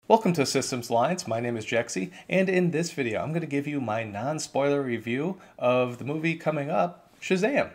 Welcome to Systems Lines. My name is Jexy, and in this video I'm going to give you my non-spoiler review of the movie coming up, Shazam.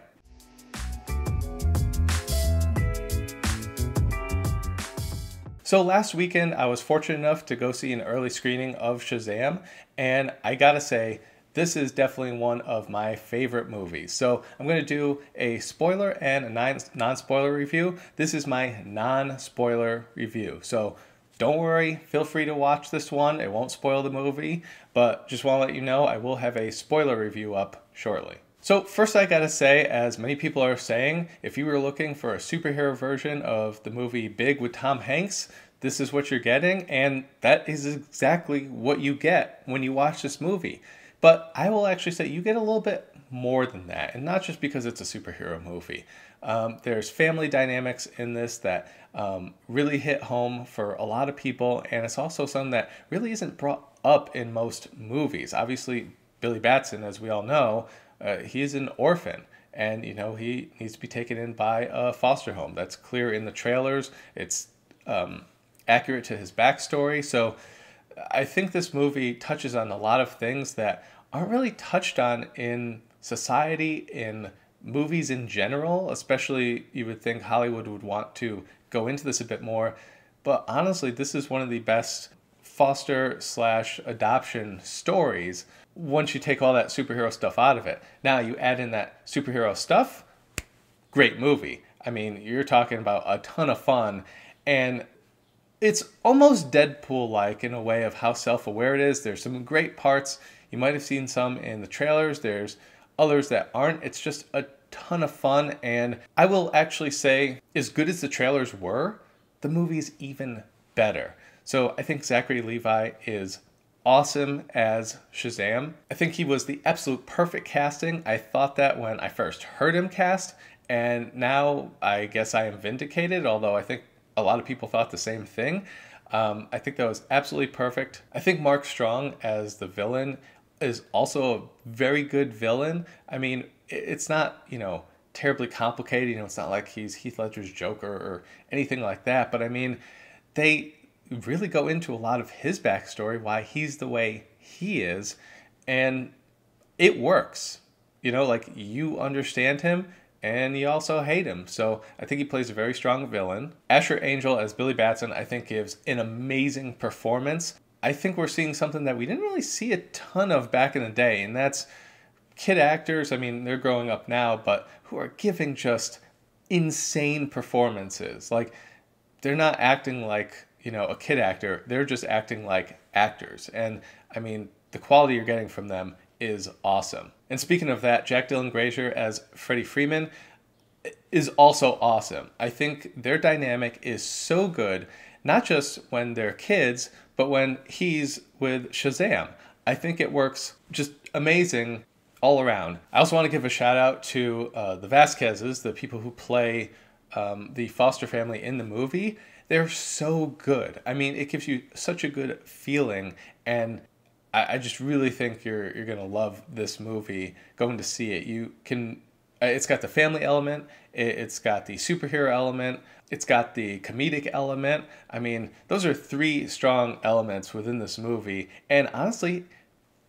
So last weekend I was fortunate enough to go see an early screening of Shazam, and I gotta say, this is definitely one of my favorite movies. So I'm going to do a spoiler and a non-spoiler review. This is my non-spoiler review. So don't worry, feel free to watch this one. It won't spoil the movie, but just want to let you know I will have a spoiler review up shortly. So first I gotta say, as many people are saying, if you were looking for a superhero version of the movie Big with Tom Hanks, this is what you're getting, and that is exactly what you get when you watch this movie. But I will actually say you get a little bit more than that, and not just because it's a superhero movie. There's family dynamics in this that really hit home for a lot of people, and it's also something that really isn't brought up in most movies. Obviously, Billy Batson, as we all know, he's an orphan, and he needs to be taken in by a foster home. That's clear in the trailers. It's accurate to his backstory. So I think this movie touches on a lot of things that aren't really touched on in society, in movies in general. Especially, you would think Hollywood would want to go into this a bit more. But honestly, this is one of the best foster/adoption stories once you take all that superhero stuff out of it. Now you add in that superhero stuff, great movie. I mean, you're talking about a ton of fun, and it's almost Deadpool-like in a way of how self-aware it is. There's some great parts. You might have seen some in the trailers. There's others that aren't. It's just a ton of fun, and I will actually say, as good as the trailers were, the movie's even better. So I think Zachary Levi is awesome as Shazam. I think he was the absolute perfect casting. I thought that when I first heard him cast, and now I guess I am vindicated, although I think a lot of people thought the same thing. I think that was absolutely perfect. I think Mark Strong as the villain is also a very good villain. I mean, it's not, terribly complicated. It's not like he's Heath Ledger's Joker or anything like that. But I mean, they really go into a lot of his backstory, why he's the way he is, and it works. Like, you understand him and you also hate him. So I think he plays a very strong villain. Asher Angel as Billy Batson, I think, gives an amazing performance. I think we're seeing something that we didn't really see a ton of back in the day, and that's kid actors. I mean, they're growing up now, but who are giving just insane performances. Like, they're not acting like, a kid actor. They're just acting like actors. And I mean, the quality you're getting from them is awesome. And speaking of that, Jack Dylan Grazer as Freddie Freeman is also awesome. I think their dynamic is so good, not just when they're kids, but when he's with Shazam. I think it works just amazing all around. I also want to give a shout out to the Vasquezes, the people who play the foster family in the movie. They're so good. I mean, it gives you such a good feeling, and I just really think you're gonna love this movie going to see it. You can. It's got the family element. It's got the superhero element. It's got the comedic element. I mean, those are three strong elements within this movie, and honestly,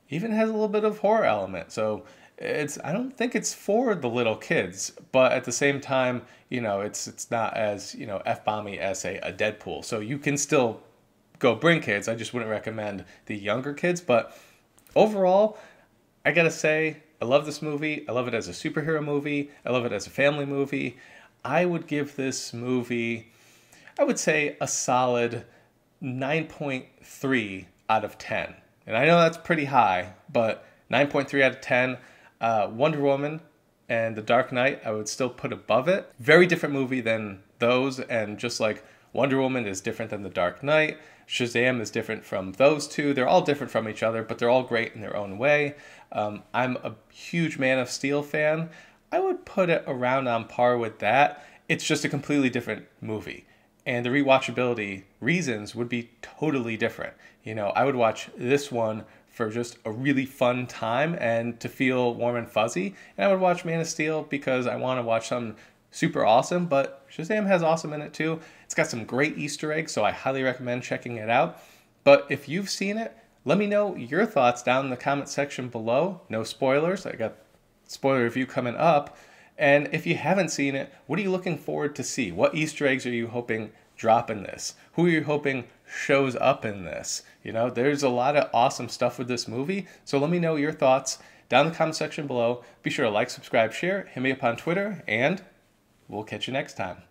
even has a little bit of horror element. So I don't think it's for the little kids, but at the same time, it's not as, F-bomby as a Deadpool. So you can still go bring kids. I just wouldn't recommend the younger kids. But overall, I gotta say, I love this movie. I love it as a superhero movie. I love it as a family movie. I would give this movie, I would say, a solid 9.3 out of 10. And I know that's pretty high, but 9.3 out of 10. Wonder Woman and The Dark Knight, I would still put above it. Very different movie than those, and just like Wonder Woman is different than The Dark Knight, Shazam is different from those two. They're all different from each other, but they're all great in their own way. I'm a huge Man of Steel fan. I would put it around on par with that. It's just a completely different movie, and the rewatchability reasons would be totally different. I would watch this one for just a really fun time and to feel warm and fuzzy, and I would watch Man of Steel because I want to watch something super awesome, but Shazam has awesome in it too. It's got some great Easter eggs, so I highly recommend checking it out. But if you've seen it, let me know your thoughts down in the comment section below. No spoilers. I got spoiler review coming up. And if you haven't seen it, what are you looking forward to see? What Easter eggs are you hoping drop in this? Who are you hoping shows up in this? You know, there's a lot of awesome stuff with this movie. So let me know your thoughts down in the comment section below. Be sure to like, subscribe, share, hit me up on Twitter, and we'll catch you next time.